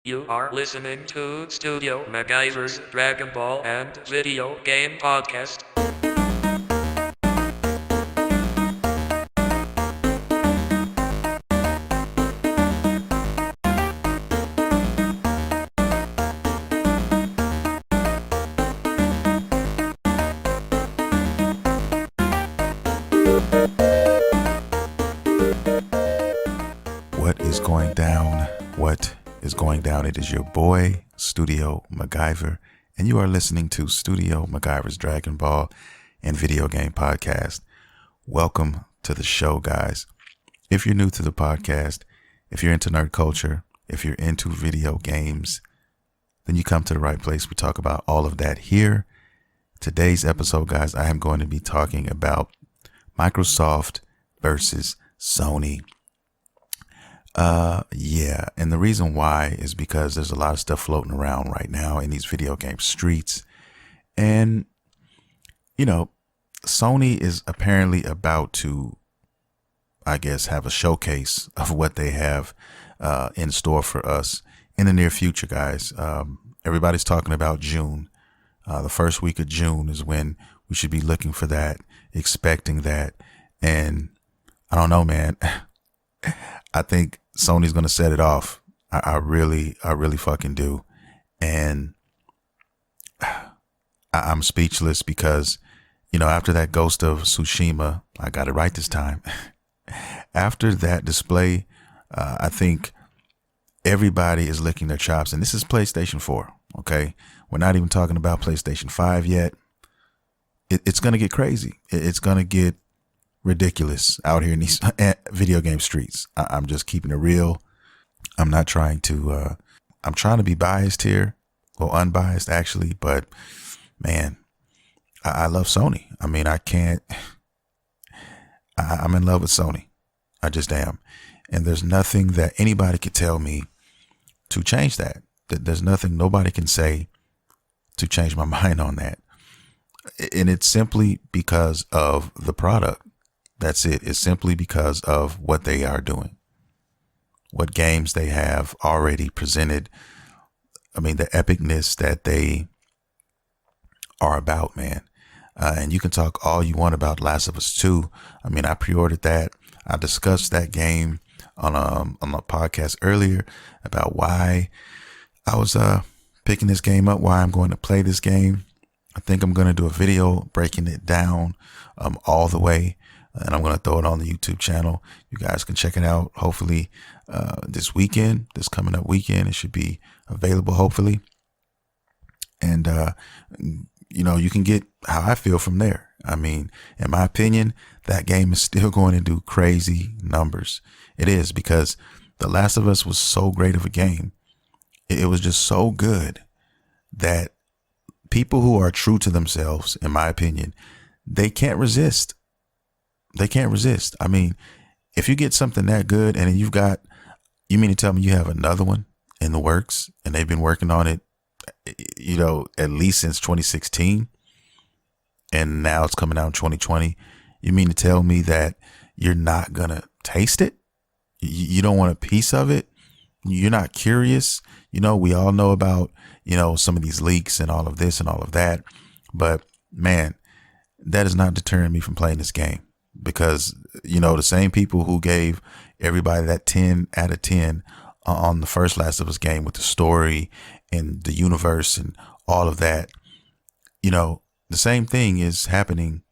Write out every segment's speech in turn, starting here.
You are listening to Studio MacGyver's Dragon Ball and Video Game Podcast. What is going down? What is going down? It is your boy, Studio McGyver, and you are listening to Studio McGyver's Dragon Ball and Video Game Podcast. Welcome to the show, guys. If you're new to the podcast, if you're into nerd culture, if you're into video games, then you come to the right place. We talk about all of that here. Today's episode, guys, I am going to be talking about Microsoft versus Sony. And the reason why is because there's a lot of stuff floating around right now in these video game streets. And, you know, Sony is apparently about to, I guess, have a showcase of what they have in store for us in the near future, guys. Everybody's talking about June. The first week of June is when we should be looking for that, expecting that. And I don't know, man. I think Sony's going to set it off. I really fucking do. And I'm speechless because, you know, after that Ghost of Tsushima, I got it right this time. After that display, I think everybody is licking their chops. And this is PlayStation 4. Okay. We're not even talking about PlayStation 5 yet. It's going to get crazy. It's going to get ridiculous out here in these video game streets. I'm just keeping it real. I'm not trying to, I'm trying to be biased here, well, unbiased actually, but man, I love Sony. I mean, I'm in love with Sony. I just am. And there's nothing that anybody could tell me to change that. There's nothing nobody can say to change my mind on that. And it's simply because of the product. That's it. It's simply because of what they are doing, what games they have already presented. I mean, the epicness that they are about, man. And you can talk all you want about Last of Us 2. I mean, I pre-ordered that. I discussed that game on a podcast earlier about why I was picking this game up, why I'm going to play this game. I think I'm going to do a video breaking it down all the way. And I'm going to throw it on the YouTube channel. You guys can check it out. Hopefully this weekend, this coming up weekend, it should be available, hopefully. And, you know, you can get how I feel from there. I mean, in my opinion, that game is still going to do crazy numbers. It is, because The Last of Us was so great of a game. It was just so good that people who are true to themselves, in my opinion, they can't resist. They can't resist. I mean, if you get something that good and you mean to tell me you have another one in the works and they've been working on it, you know, at least since 2016 and now it's coming out in 2020. You mean to tell me that you're not going to taste it? You don't want a piece of it? You're not curious? You know, we all know about, you know, some of these leaks and all of this and all of that. But man, that is not deterring me from playing this game. Because, you know, the same people who gave everybody that 10 out of 10 on the first Last of Us game with the story and the universe and all of that, you know, the same thing is happening,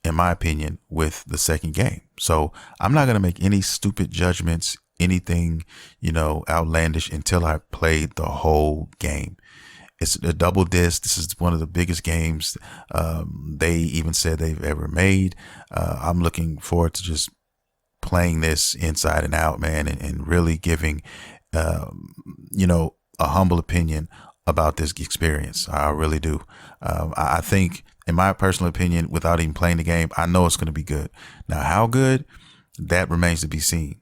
in my opinion, with the second game. So I'm not going to make any stupid judgments, anything, you know, outlandish until I played the whole game. It's a double disc. This is one of the biggest games they even said they've ever made. I'm looking forward to just playing this inside and out, man, and really giving, you know, a humble opinion about this experience. I really do. I think, in my personal opinion, without even playing the game, I know it's going to be good. Now, how good? That remains to be seen.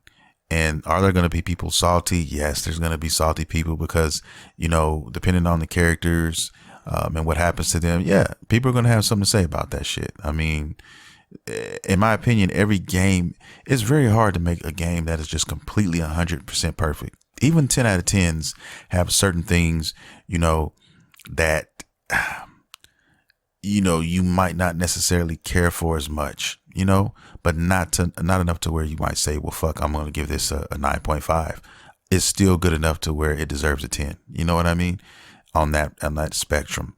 And are there going to be people salty? Yes, there's going to be salty people because, you know, depending on the characters and what happens to them, yeah, people are going to have something to say about that shit. I mean, in my opinion, every game, it's very hard to make a game that is just completely 100% perfect. even 10 out of 10s have certain things, that, you might not necessarily care for as much, but not enough to where you might say, well, fuck, I'm going to give this a 9.5. It's still good enough to where it deserves a 10. You know what I mean? On that spectrum.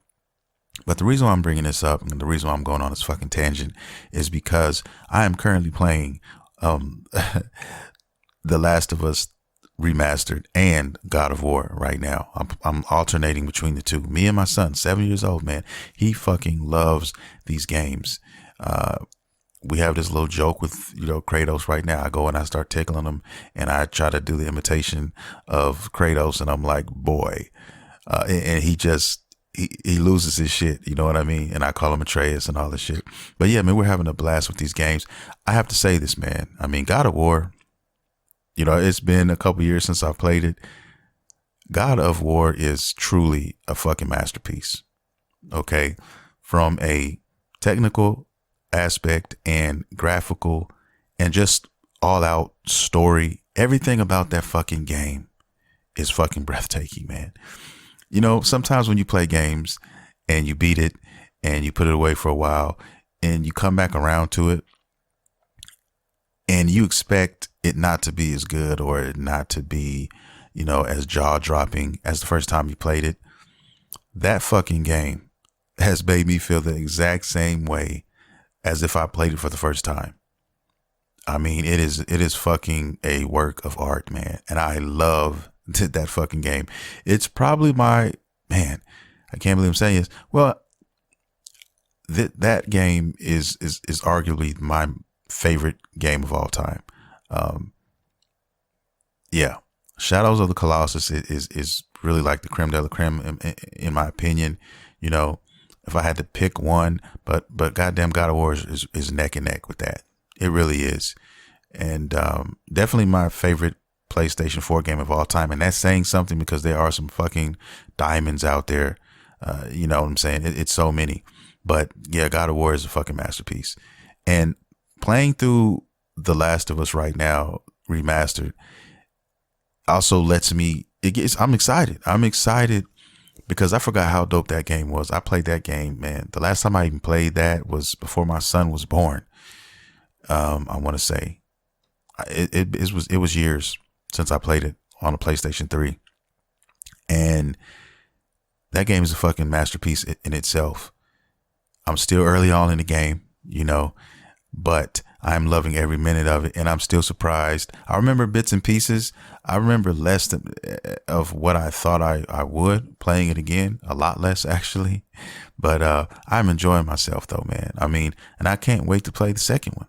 But the reason why I'm bringing this up and the reason why I'm going on this fucking tangent is because I am currently playing The Last of Us Remastered and God of War right now. I'm alternating between the two. Me and my son, 7 years old, man, he fucking loves these games. We have this little joke with, Kratos right now. I go and I start tickling him and I try to do the imitation of Kratos and I'm like, boy. And he loses his shit. You know what I mean? And I call him Atreus and all this shit. But yeah, man, we're having a blast with these games. I have to say this, man. I mean, God of War, it's been a couple years since I've played it. God of War is truly a fucking masterpiece. Okay. From a technical aspect and graphical and just all out story, everything about that fucking game is fucking breathtaking, man. Sometimes when you play games and you beat it and you put it away for a while and you come back around to it and you expect it not to be as good or it not to be, as jaw dropping as the first time you played it. That fucking game has made me feel the exact same way as if I played it for the first time. I mean, it is fucking a work of art, man. And I love that fucking game. It's probably I can't believe I'm saying this. Well, that game is arguably my favorite game of all time. Yeah. Shadows of the Colossus is really like the creme de la creme in my opinion. If I had to pick one, but goddamn God of War is neck and neck with that. It really is. And definitely my favorite PlayStation 4 game of all time. And that's saying something because there are some fucking diamonds out there. You know what I'm saying? It's so many. But yeah, God of War is a fucking masterpiece. And playing through The Last of Us right now, remastered, also lets me, I'm excited. I'm excited because I forgot how dope that game was. I played that game, man. The last time I even played that was before my son was born. I want to say it was years since I played it on a PlayStation 3. And that game is a fucking masterpiece in itself. I'm still early on in the game, but I'm loving every minute of it. And I'm still surprised. I remember bits and pieces. I remember less of what I thought I would playing it again. A lot less, actually. But I'm enjoying myself, though, man. I mean, and I can't wait to play the second one.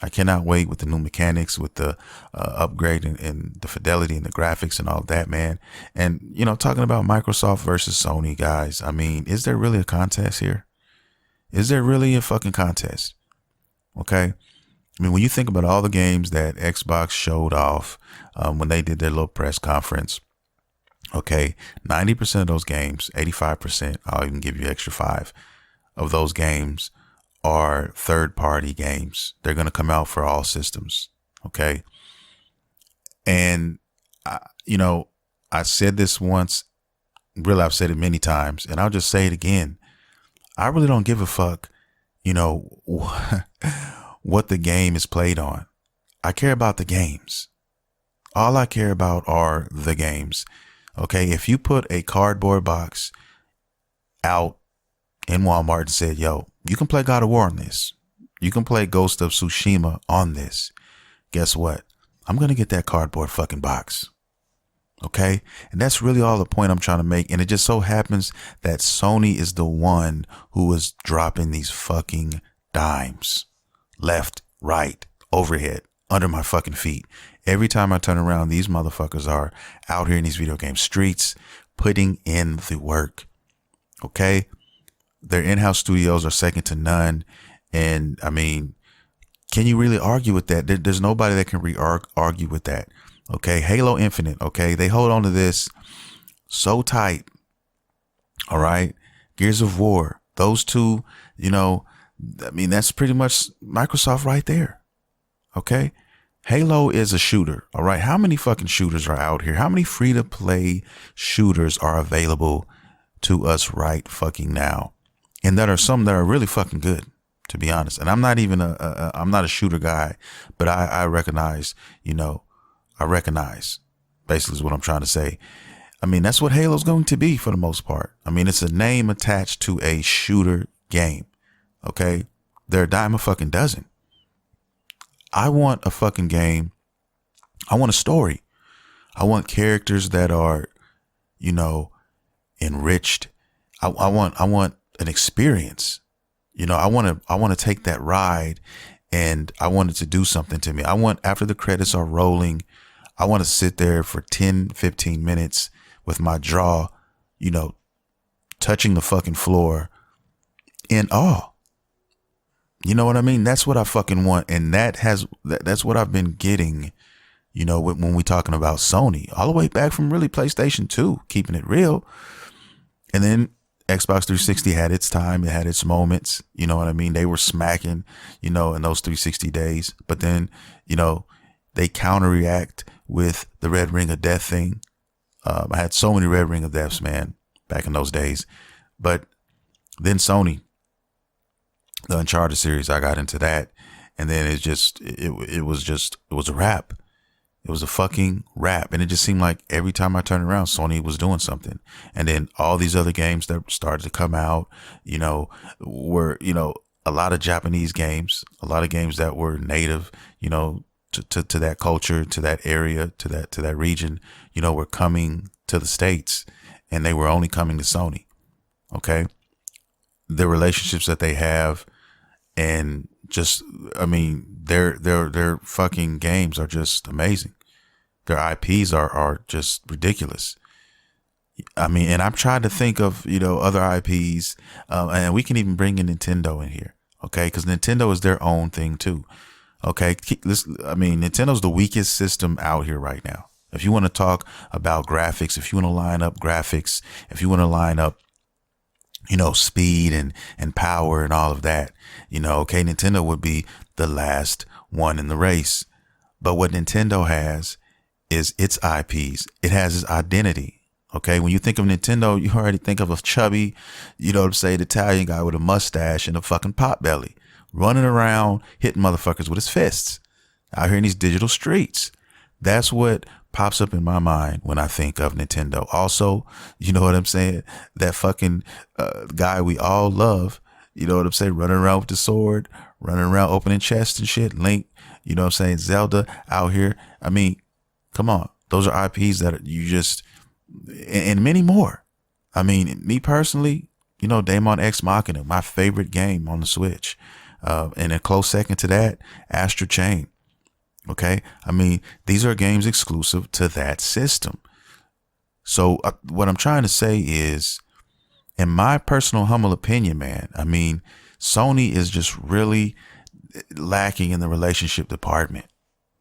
I cannot wait with the new mechanics, with the upgrade and the fidelity and the graphics and all of that, man. And, talking about Microsoft versus Sony, guys, I mean, is there really a contest here? Is there really a fucking contest? Okay. I mean, when you think about all the games that Xbox showed off when they did their little press conference, okay, 90% of those games, 85%, I'll even give you extra 5 of those games are third-party games. They're going to come out for all systems. Okay. And, I said this once, really, I've said it many times, and I'll just say it again. I really don't give a fuck, what the game is played on. I care about the games. All I care about are the games. Okay. If you put a cardboard box out in Walmart and said, yo, you can play God of War on this. You can play Ghost of Tsushima on this. Guess what? I'm going to get that cardboard fucking box. Okay. And that's really all the point I'm trying to make. And it just so happens that Sony is the one who is dropping these fucking dimes left, right, overhead, under my fucking feet. Every time I turn around, these motherfuckers are out here in these video game streets putting in the work. Okay. Their in-house studios are second to none. And I mean, can you really argue with that? There's nobody that can argue with that. Okay. Halo Infinite. Okay. They hold on to this so tight. All right. Gears of War. Those two, I mean, that's pretty much Microsoft right there. Okay. Halo is a shooter. All right. How many fucking shooters are out here? How many free to play shooters are available to us right fucking now? And that are some that are really fucking good, to be honest. And I'm not even I'm not a shooter guy, but I recognize, I recognize basically is what I'm trying to say. I mean, that's what Halo's going to be for the most part. I mean, it's a name attached to a shooter game. Okay. They're a dime a fucking dozen. I want a fucking game. I want a story. I want characters that are, enriched. I want an experience. I want to take that ride, and I want it to do something to me. I want, after the credits are rolling, I want to sit there for 10, 15 minutes with my jaw, touching the fucking floor in awe. You know what I mean? That's what I fucking want. And that's what I've been getting, when we talking about Sony, all the way back from really PlayStation 2, keeping it real. And then Xbox 360 had its time. It had its moments. You know what I mean? They were smacking, in those 360 days. But then, they counter-react with the Red Ring of Death thing. I had so many Red Ring of Deaths, man, back in those days. But then Sony, the Uncharted series, I got into that. And then it was a wrap. It was a fucking wrap. And it just seemed like every time I turned around, Sony was doing something. And then all these other games that started to come out, were, a lot of Japanese games, a lot of games that were native, to that culture, to that area, to that region, were coming to the States, and they were only coming to Sony. Okay. The relationships that they have, and just, I mean, their fucking games are just amazing. Their IPs are just ridiculous. I mean, and I'm trying to think of, other IPs, and we can even bring in Nintendo in here. Okay. Cause Nintendo is their own thing too. Okay. Nintendo's the weakest system out here right now. If you want to talk about graphics, if you want to line up graphics, if you want to line up, speed and power and all of that, okay, Nintendo would be the last one in the race. But what Nintendo has is its IPs. It has its identity. Okay. When you think of Nintendo, you already think of a chubby, Italian guy with a mustache and a fucking pot belly running around, hitting motherfuckers with his fists out here in these digital streets. That's what pops up in my mind when I think of Nintendo. Also, you know what I'm saying? That fucking guy we all love, running around with the sword, running around opening chests and shit. Link, Zelda out here. I mean, come on. Those are IPs that you just, and many more. I mean, me personally, Daemon X Machina, my favorite game on the Switch. And a close second to that, Astral Chain. Okay. I mean, these are games exclusive to that system. So what I'm trying to say is, in my personal humble opinion, man, I mean, Sony is just really lacking in the relationship department.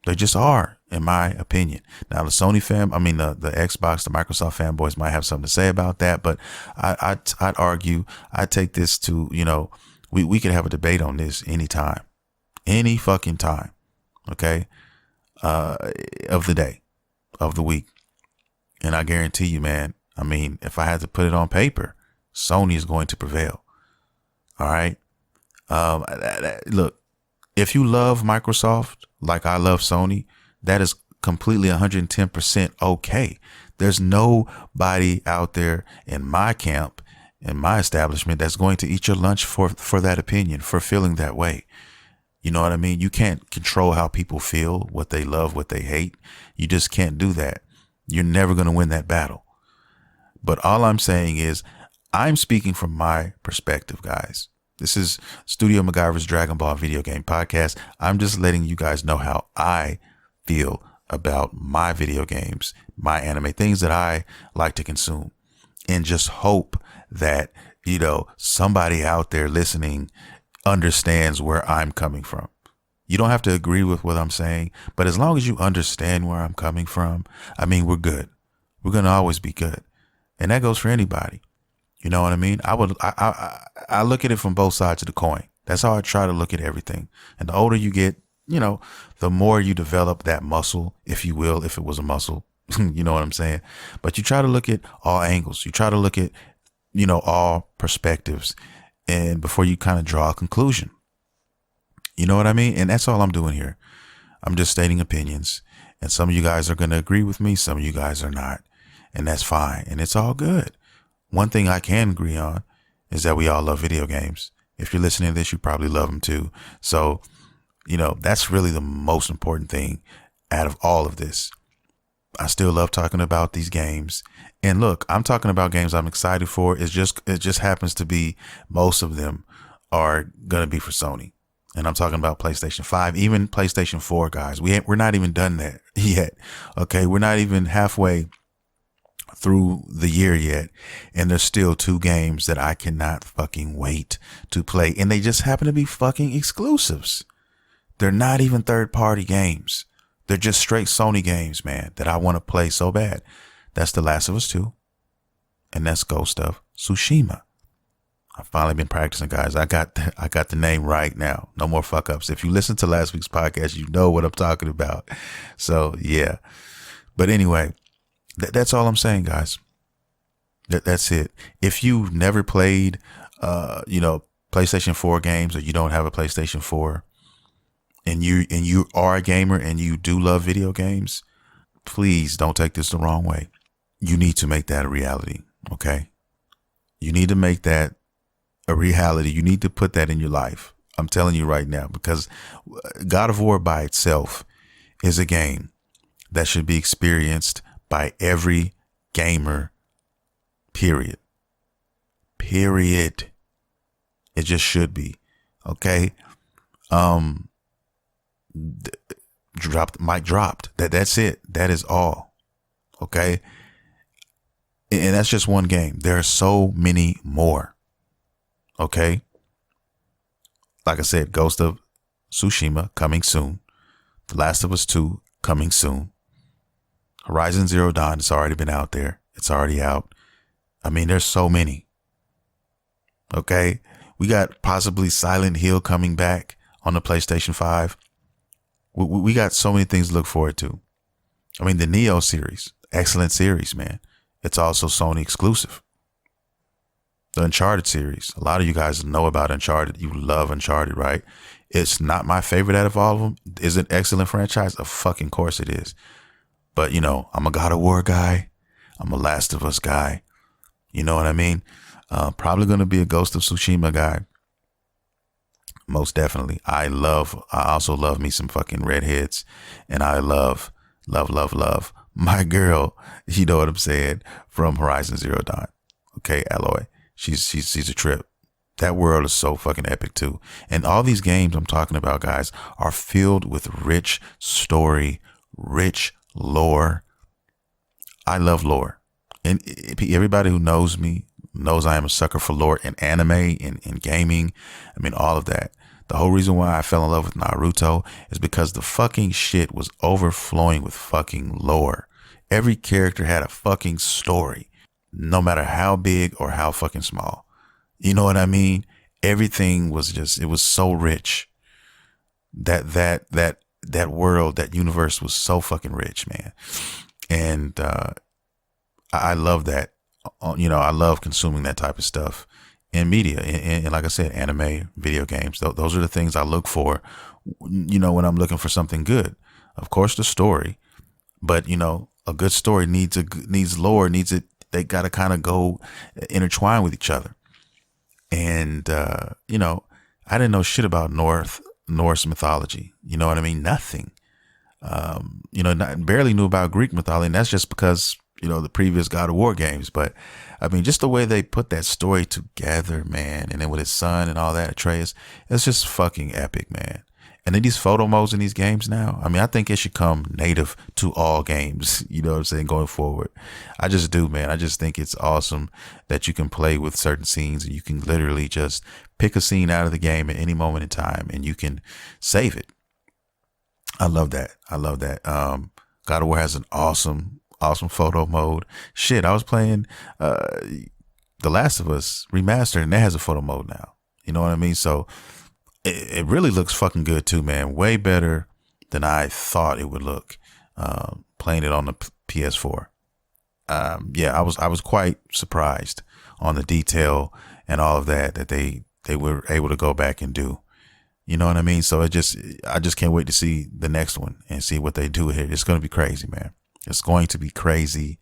They just are, in my opinion. Now, the Sony the Xbox, the Microsoft fanboys might have something to say about that, but I'd argue, I take this to, we could have a debate on this anytime, any fucking time. Okay. Of the day, of the week. And I guarantee you, man, I mean, if I had to put it on paper, Sony is going to prevail. All right. Look, if you love Microsoft like I love Sony, that is completely 110% okay. There's nobody out there in my camp, in my establishment, that's going to eat your lunch for that opinion, for feeling that way. You know what I mean? You can't control how people feel, what they love, what they hate. You just can't do that. You're never going to win that battle. But all I'm saying is, I'm speaking from my perspective, guys. This is StudioMguyvR's Dragon Ball video game podcast. I'm just letting you guys know how I feel about my video games, my anime, things that I like to consume, and just hope that, somebody out there listening understands where I'm coming from. You don't have to agree with what I'm saying, but as long as you understand where I'm coming from, I mean, we're good. We're going to always be good. And that goes for anybody. You know what I mean? I look at it from both sides of the coin. That's how I try to look at everything. And the older you get, the more you develop that muscle, if you will, if it was a muscle, you know what I'm saying? But you try to look at all angles. You try to look at, all perspectives, and before you kind of draw a conclusion. You know what I mean? And that's all I'm doing here. I'm just stating opinions, and some of you guys are going to agree with me. Some of you guys are not, and that's fine. And it's all good. One thing I can agree on is that we all love video games. If you're listening to this, you probably love them too. So, that's really the most important thing out of all of this. I still love talking about these games. And look, I'm talking about games I'm excited for. It just happens to be most of them are going to be for Sony. And I'm talking about PlayStation 5, even PlayStation 4, guys. We're not even done that yet. Okay. We're not even halfway through the year yet. And there's still 2 games that I cannot fucking wait to play. And they just happen to be fucking exclusives. They're not even third-party games. They're just straight Sony games, man, that I want to play so bad. That's The Last of Us 2. And that's Ghost of Tsushima. I've finally been practicing, guys. I got the name right now. No more fuck ups. If you listen to last week's podcast, you know what I'm talking about. So, yeah. But anyway, that's all I'm saying, guys. That's it. If you've never played, PlayStation 4 games, or you don't have a PlayStation 4, and you are a gamer and you do love video games, please don't take this the wrong way. You need to make that a reality. Okay. You need to make that a reality. You need to put that in your life. I'm telling you right now, because God of War by itself is a game that should be experienced by every gamer, period. It just should be. Okay. Mic dropped. That's it. That is all. Okay. And that's just one game. There are so many more. Okay. Like I said, Ghost of Tsushima coming soon. The Last of Us 2 coming soon. Horizon Zero Dawn has already been out there. It's already out. I mean, there's so many. Okay. We got possibly Silent Hill coming back on the PlayStation 5. We got so many things to look forward to. I mean, the Neo series, excellent series, man. It's also Sony exclusive. The Uncharted series. A lot of you guys know about Uncharted. You love Uncharted, right? It's not my favorite out of all of them. Is it an excellent franchise? Of fucking course it is. But, I'm a God of War guy. I'm a Last of Us guy. You know what I mean? Probably going to be a Ghost of Tsushima guy. Most definitely. I also love me some fucking redheads. And I love my girl, you know what I'm saying, from Horizon Zero Dawn. Okay, Aloy. She's a trip. That world is so fucking epic too. And all these games I'm talking about, guys, are filled with rich story, rich lore. I love lore. And everybody who knows me knows I am a sucker for lore in anime, in gaming. I mean, all of that. The whole reason why I fell in love with Naruto is because the fucking shit was overflowing with fucking lore. Every character had a fucking story, no matter how big or how fucking small. You know what I mean? Everything was it was so rich. That world, that universe was so fucking rich, man. And I love that. I love consuming that type of stuff in media. And like I said, anime, video games, those are the things I look for, when I'm looking for something good. Of course, the story, but a good story needs lore, they got to kind of go intertwine with each other. And, I didn't know shit about Norse mythology. You know what I mean? Nothing. Barely knew about Greek mythology, and that's just because, the previous God of War games. But I mean, just the way they put that story together, man, and then with his son and all that, Atreus, it's just fucking epic, man. And then these photo modes in these games now, I mean, I think it should come native to all games, you know what I'm saying, going forward. I just do, man. I just think it's awesome that you can play with certain scenes, and you can literally just pick a scene out of the game at any moment in time, and you can save it. I love that. God of War has an awesome photo mode. Shit, I was playing The Last of Us Remastered, and that has a photo mode now. You know what I mean? So it really looks fucking good too, man. Way better than I thought it would look. Playing it on the PS4. Yeah, I was quite surprised on the detail and all of that they were able to go back and do. You know what I mean? So I just can't wait to see the next one and see what they do here. It's going to be crazy, man. It's going to be crazy.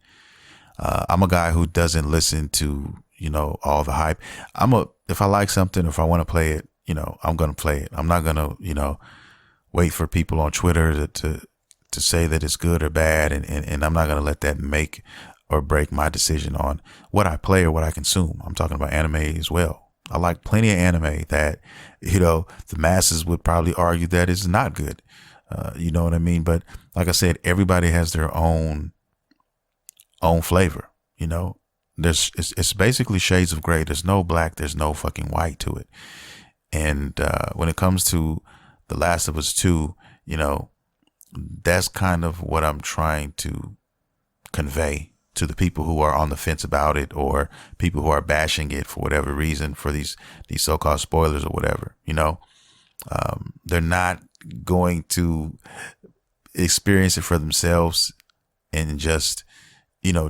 I'm a guy who doesn't listen to, all the hype. If I like something, if I want to play it, I'm going to play it. I'm not going to, wait for people on Twitter to say that it's good or bad. And I'm not going to let that make or break my decision on what I play or what I consume. I'm talking about anime as well. I like plenty of anime that, the masses would probably argue that is not good. You know what I mean? But like I said, everybody has their own flavor, it's basically shades of gray. There's no black, there's no fucking white to it. And when it comes to The Last of Us 2, that's kind of what I'm trying to convey to the people who are on the fence about it, or people who are bashing it for whatever reason, for these so-called spoilers or whatever. They're not going to experience it for themselves and just,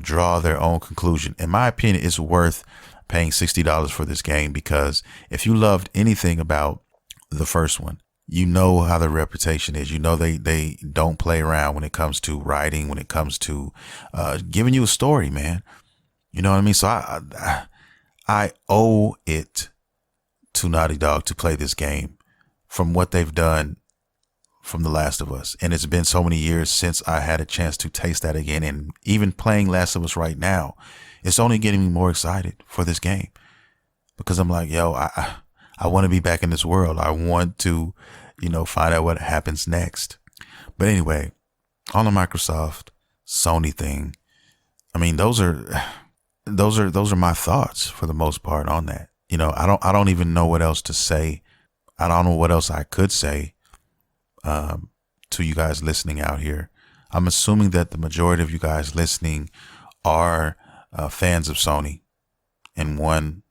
draw their own conclusion. In my opinion, it's worth paying $60 for this game, because if you loved anything about the first one, you know how the reputation is. They don't play around when it comes to writing, when it comes to giving you a story, man. You know what I mean? So I owe it to Naughty Dog to play this game from what they've done from The Last of Us. And it's been so many years since I had a chance to taste that again. And even playing Last of Us right now, it's only getting me more excited for this game, because I'm like, yo, I want to be back in this world. I want to, find out what happens next. But anyway, on the Microsoft Sony thing, I mean, those are my thoughts for the most part on that. I don't even know what else to say. I don't know what else I could say to you guys listening out here. I'm assuming that the majority of you guys listening are fans of Sony in one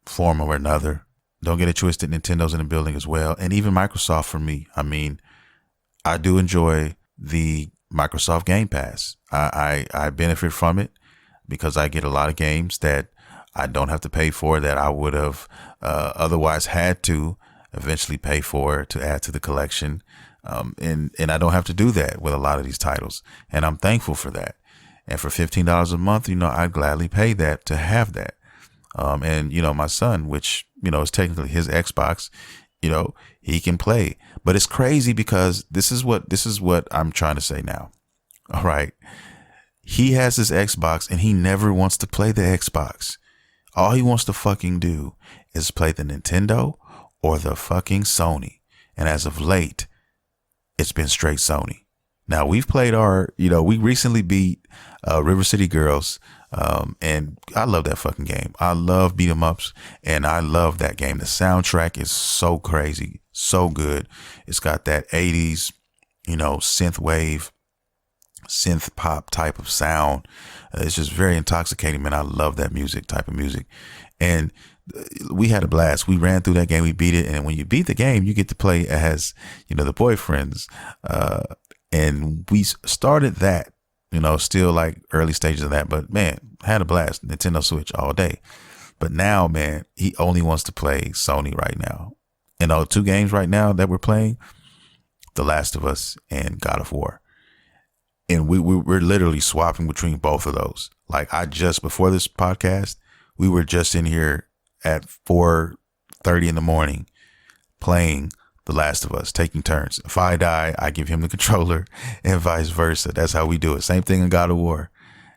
form or another. Don't get it twisted, Nintendo's in the building as well. And even Microsoft for me. I mean, I do enjoy the Microsoft Game Pass. I benefit from it because I get a lot of games that I don't have to pay for, that I would have otherwise had to eventually pay for to add to the collection. And I don't have to do that with a lot of these titles. And I'm thankful for that. And for $15 a month, I'd gladly pay that to have that. And my son, which, is technically his Xbox, he can play. But it's crazy because this is what I'm trying to say now. All right. He has his Xbox and he never wants to play the Xbox. All he wants to fucking do is play the Nintendo or the fucking Sony. And as of late, it's been straight Sony. Now we've played we recently beat River City Girls. And I love that fucking game. I love beat 'em ups, and I love that game. The soundtrack is so crazy, so good. It's got that 80s, synth wave, synth pop type of sound. It's just very intoxicating, man. I love that type of music. And we had a blast. We ran through that game. We beat it. And when you beat the game, you get to play as, the boyfriends. And we started that, still like early stages of that, but man, had a blast. Nintendo Switch all day. But now, man, he only wants to play Sony right now. And the two games right now that we're playing, The Last of Us and God of War. And we're literally swapping between both of those. Like before this podcast, we were just in here at 4:30 in the morning playing The Last of Us, taking turns. If I die, I give him the controller, and vice versa. That's how we do it. Same thing in God of War.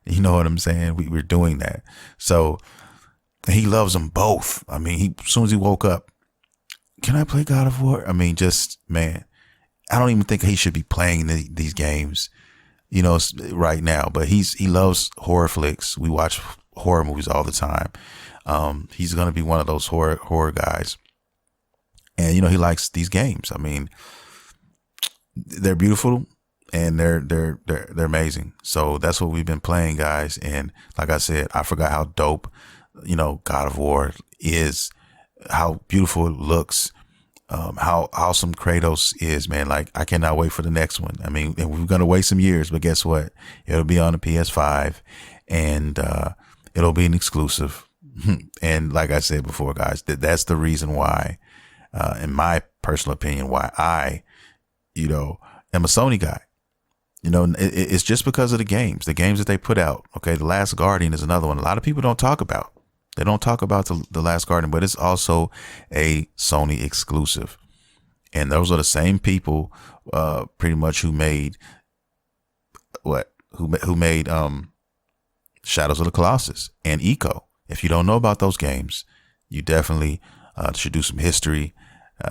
You know what I'm saying? We're doing that. So he loves them both. I mean, as soon as he woke up, can I play God of War? I mean, man, I don't even think he should be playing these games, right now. But he loves horror flicks. We watch horror movies all the time. He's going to be one of those horror guys. And, he likes these games. I mean, they're beautiful and they're amazing. So that's what we've been playing, guys. And like I said, I forgot how dope, God of War is, how beautiful it looks. how awesome Kratos is, man. Like, I cannot wait for the next one. I mean, and we're gonna wait some years, but guess what? It'll be on the PS5, and it'll be an exclusive. And like I said before, guys, that's the reason why, in my personal opinion, why I, am a Sony guy. It's just because of the games that they put out. Okay, The Last Guardian is another one. A lot of people don't talk about. They don't talk about the Last Guardian, but it's also a Sony exclusive. And those are the same people, pretty much, who made Shadows of the Colossus and Eco. If you don't know about those games, you definitely should do some history,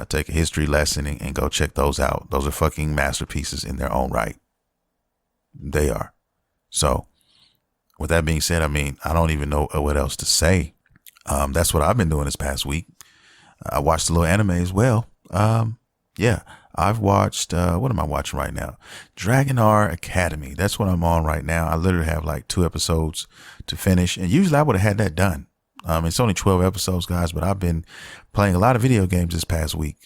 take a history lesson, and go check those out. Those are fucking masterpieces in their own right. They are. So with that being said, I mean, I don't even know what else to say. That's what I've been doing this past week. I watched a little anime as well. Yeah, I've watched, what am I watching right now? Dragon R Academy. That's what I'm on right now. I literally have like 2 episodes to finish. And usually I would have had that done. It's only 12 episodes, guys, but I've been playing a lot of video games this past week.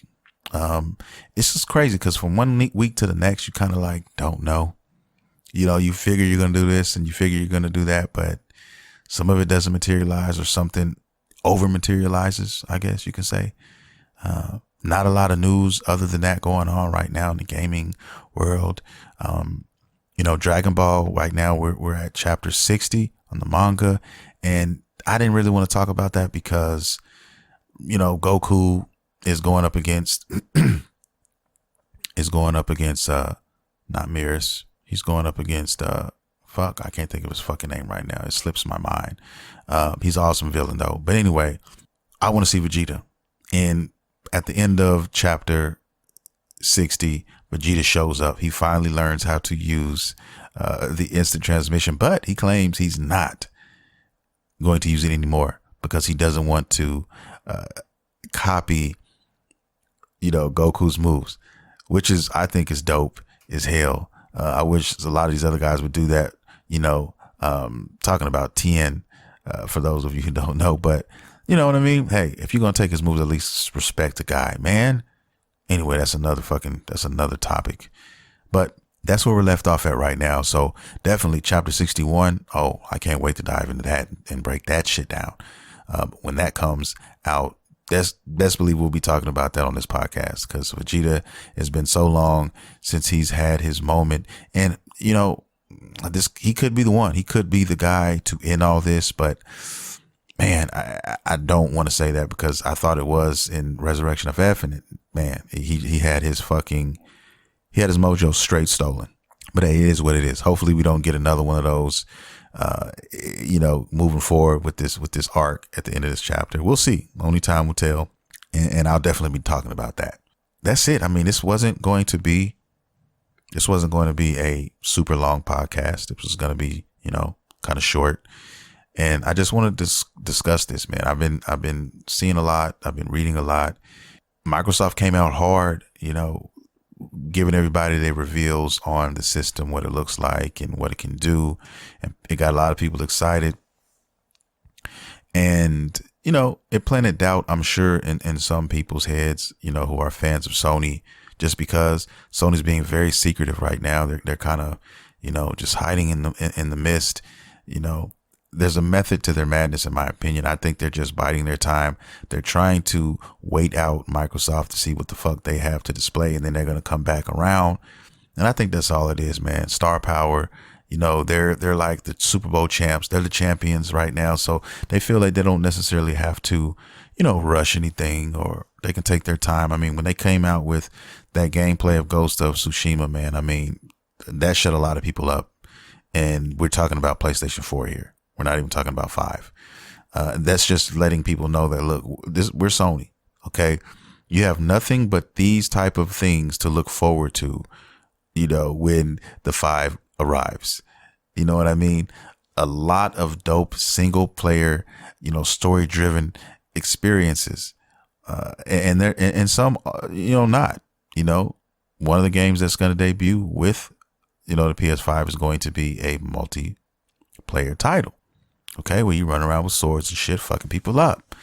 It's just crazy because from one week to the next, you kind of like don't know. You figure you're going to do this and you figure you're going to do that, but some of it doesn't materialize, or something over materializes, I guess you can say. Not a lot of news other than that going on right now in the gaming world. Dragon Ball right now, we're at chapter 60 on the manga, and I didn't really want to talk about that because, Goku is going up against, not Mirrors. He's going up against, I can't think of his fucking name right now. It slips my mind. He's an awesome villain though. But anyway, I want to see Vegeta. And at the end of chapter 60, Vegeta shows up. He finally learns how to use the instant transmission, but he claims he's not going to use it anymore because he doesn't want to copy, Goku's moves, which I think is dope as hell. I wish a lot of these other guys would do that, talking about Tien, for those of you who don't know, but you know what I mean? Hey, if you're going to take his moves, at least respect the guy, man. Anyway, that's another topic, but that's where we're left off at right now. So definitely chapter 61. Oh, I can't wait to dive into that and break that shit down. When that comes out, best believe we'll be talking about that on this podcast, because Vegeta, has been so long since he's had his moment, and he could be the one. He could be the guy to end all this, but man, I don't want to say that because I thought it was in Resurrection of F, and he had his mojo straight stolen. But hey, it is what it is. Hopefully we don't get another one of those, moving forward with this arc at the end of this chapter. We'll see. Only time will tell. And I'll definitely be talking about that. That's it. I mean, this wasn't going to be a super long podcast. It was going to be, kind of short. And I just wanted to discuss this, man. I've been seeing a lot. I've been reading a lot. Microsoft came out hard, giving everybody their reveals on the system, what it looks like and what it can do. And it got a lot of people excited. And, it planted doubt, I'm sure, in some people's heads, who are fans of Sony, just because Sony's being very secretive right now. They're kind of, just hiding in the mist. There's a method to their madness, in my opinion. I think they're just biding their time. They're trying to wait out Microsoft to see what the fuck they have to display, and then they're going to come back around. And I think that's all it is, man. Star power. They're like the Super Bowl champs. They're the champions right now. So they feel like they don't necessarily have to, rush anything, or they can take their time. I mean, when they came out with that gameplay of Ghost of Tsushima, man, I mean, that shut a lot of people up. And we're talking about PlayStation 4 here. We're not even talking about 5. That's just letting people know that, look, we're Sony. Okay. You have nothing but these type of things to look forward to, when the 5 arrives. You know what I mean? A lot of dope single player, story driven experiences. And some, not, one of the games that's going to debut with, the PS5 is going to be a multiplayer title. Okay. Where you run around with swords and shit, fucking people up.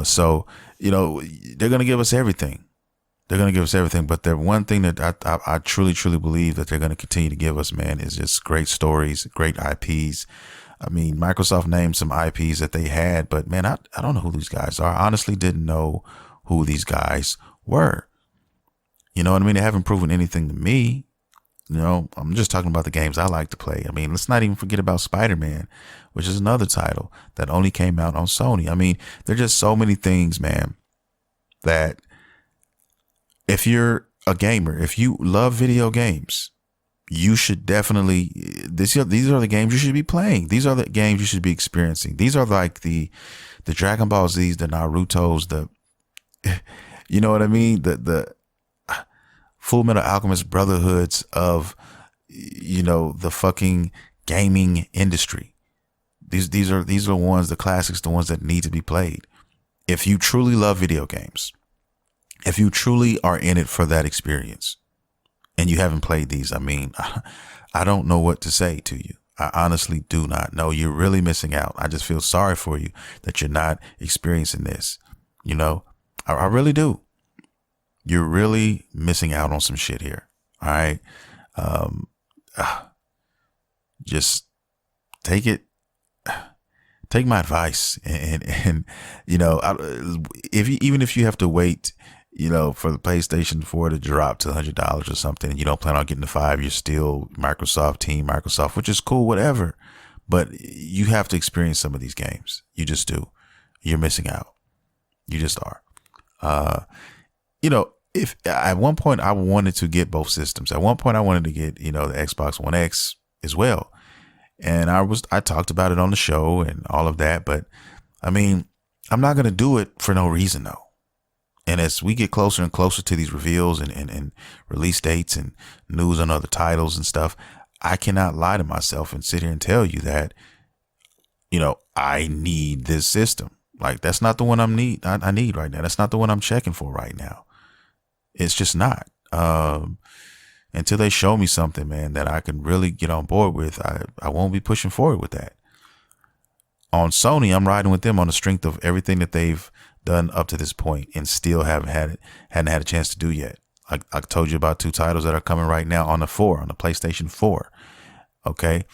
So, they're going to give us everything. They're going to give us everything, but the one thing that I truly, truly believe that they're going to continue to give us, man, is just great stories, great IPs. I mean, Microsoft named some IPs that they had, but man, I don't know who these guys are. I honestly didn't know who these guys were. You know what I mean? They haven't proven anything to me. You know, I'm just talking about the games I like to play. I mean, let's not even forget about Spider-Man, which is another title that only came out on Sony. I mean, there's just so many things, man, that if you're a gamer, if you love video games, you should definitely, these are the games you should be playing. These are the games you should be experiencing. These are like the Dragon Ball Z's, the Naruto's, you know what I mean? The Full Metal Alchemist Brotherhoods of, you know, the fucking gaming industry. These are the ones, the classics, the ones that need to be played. If you truly love video games, if you truly are in it for that experience and you haven't played these, I mean, I don't know what to say to you. I honestly do not know. You're really missing out. I just feel sorry for you that you're not experiencing this. You know, I really do. You're really missing out on some shit here. All right. Just take my advice and you know, even if you have to wait, you know, for the PlayStation 4 to drop to $100 or something, and you don't plan on getting the 5, you're still Team Microsoft, which is cool, whatever. But you have to experience some of these games. You just do. You're missing out. You just are. You know, if at one point I wanted to get both systems, at one point I wanted to get, you know, the Xbox One X as well. And I talked about it on the show and all of that, but I mean, I'm not going to do it for no reason though. And as we get closer and closer to these reveals and release dates and news on other titles and stuff, I cannot lie to myself and sit here and tell you that, you know, I need this system. Like, that's not the one I need right now. That's not the one I'm checking for right now. It's just not. Until they show me something, man, that I can really get on board with, I won't be pushing forward with that. On Sony, I'm riding with them on the strength of everything that they've done up to this point and still hadn't had a chance to do yet. I told you about 2 titles that are coming right now on the PlayStation 4. Okay.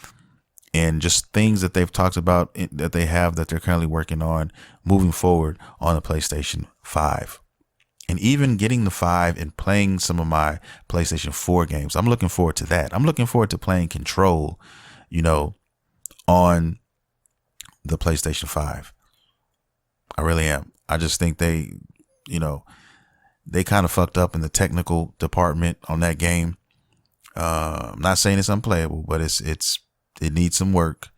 And just things that they've talked about that they're currently working on moving forward on the PlayStation 5. And even getting the 5 and playing some of my PlayStation 4 games. I'm looking forward to that. I'm looking forward to playing Control, you know, on the PlayStation 5. I really am. I just think they, you know, they kind of fucked up in the technical department on that game. I'm not saying it's unplayable, but it needs some work.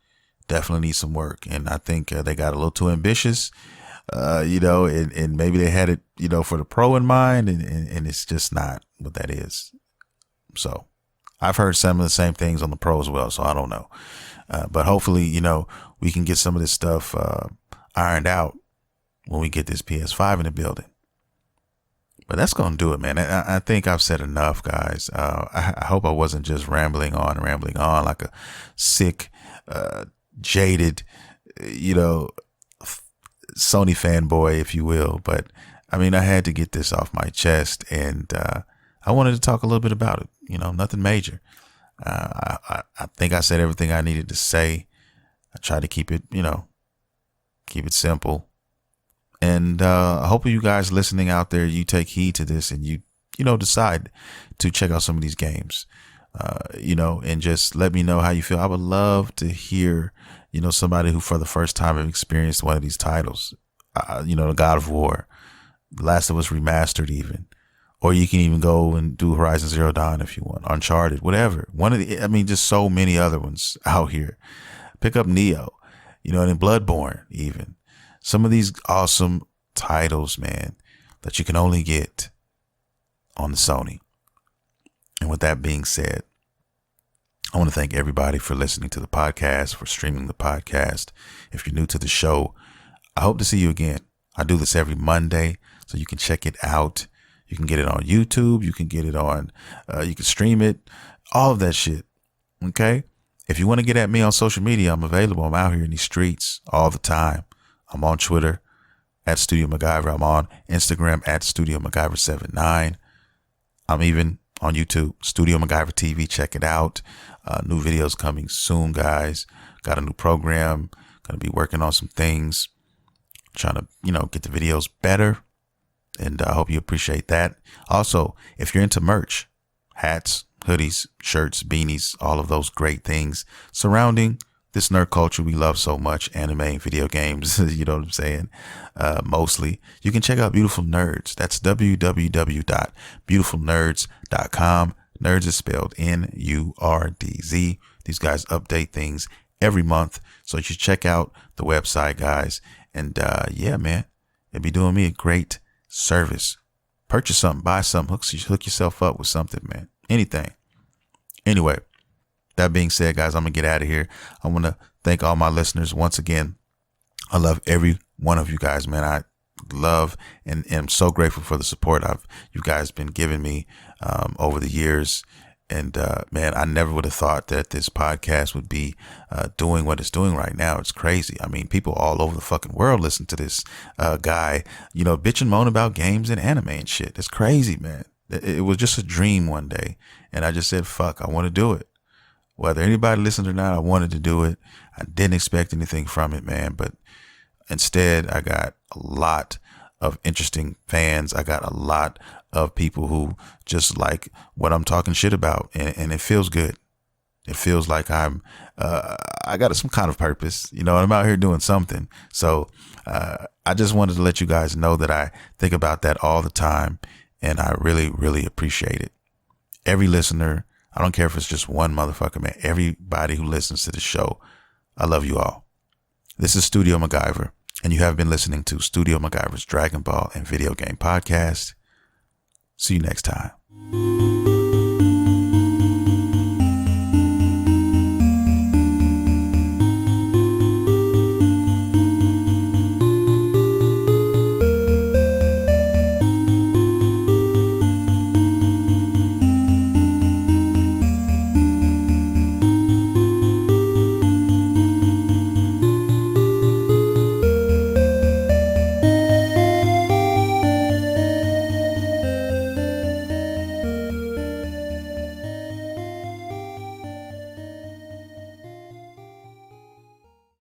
Definitely needs some work. And I think they got a little too ambitious, you know, and maybe they had it, you know, for the pro in mind, and it's just not what that is. So I've heard some of the same things on the pro as well. So I don't know. But hopefully, you know, we can get some of this stuff ironed out when we get this PS5 in the building. But that's going to do it, man. I think I've said enough, guys. I hope I wasn't just rambling on like a sick, jaded, you know, Sony fanboy, if you will. But I mean, I had to get this off my chest, and I wanted to talk a little bit about it. You know, nothing major. I think I said everything I needed to say. I tried to keep it, you know, keep it simple. And I hope you guys listening out there, you take heed to this and you know, decide to check out some of these games, you know, and just let me know how you feel. I would love to hear, you know, somebody who for the first time have experienced one of these titles, you know, the God of War, Last of Us Remastered even, or you can even go and do Horizon Zero Dawn if you want, Uncharted, whatever. I mean, just so many other ones out here. Pick up Neo, you know, and then Bloodborne even. Some of these awesome titles, man, that you can only get on the Sony. And with that being said, I want to thank everybody for listening to the podcast, for streaming the podcast. If you're new to the show, I hope to see you again. I do this every Monday, so you can check it out. You can get it on YouTube. You can get it on, you can stream it, all of that shit. Okay. If you want to get at me on social media, I'm available. I'm out here in these streets all the time. I'm on Twitter at StudioMguyvR. I'm on Instagram at StudioMguyvR79. I'm even on YouTube, Studio MacGyver TV. Check it out. New videos coming soon, guys. Got a new program. Going to be working on some things. Trying to, get the videos better. And I hope you appreciate that. Also, if you're into merch, hats, hoodies, shirts, beanies, all of those great things surrounding this nerd culture we love so much, anime and video games, you know what I'm saying? Mostly. You can check out Beautiful Nerds. That's www.beautifulnerds.com. Nerds is spelled Nurdz. These guys update things every month. So you should check out the website, guys. And yeah, man, it'd be doing me a great service. Purchase something, buy something, hook yourself up with something, man. Anything. Anyway, that being said, guys, I'm going to get out of here. I want to thank all my listeners once again. I love every one of you guys, man. I love and am so grateful for the support you guys been giving me over the years. And man, I never would have thought that this podcast would be doing what it's doing right now. It's crazy. I mean, people all over the fucking world listen to this guy, bitch and moan about games and anime and shit. It's crazy, man. It was just a dream one day. And I just said, fuck, I want to do it. Whether anybody listened or not, I wanted to do it. I didn't expect anything from it, man. But instead, I got a lot of interesting fans. I got a lot of people who just like what I'm talking shit about. And it feels good. It feels like I got some kind of purpose. I'm out here doing something. So I just wanted to let you guys know that I think about that all the time. And I really, really appreciate it. Every listener, I don't care if it's just one motherfucker, man. Everybody who listens to the show, I love you all. This is Studio MacGyver, and you have been listening to Studio MacGyver's Dragon Ball and Video Game Podcast. See you next time.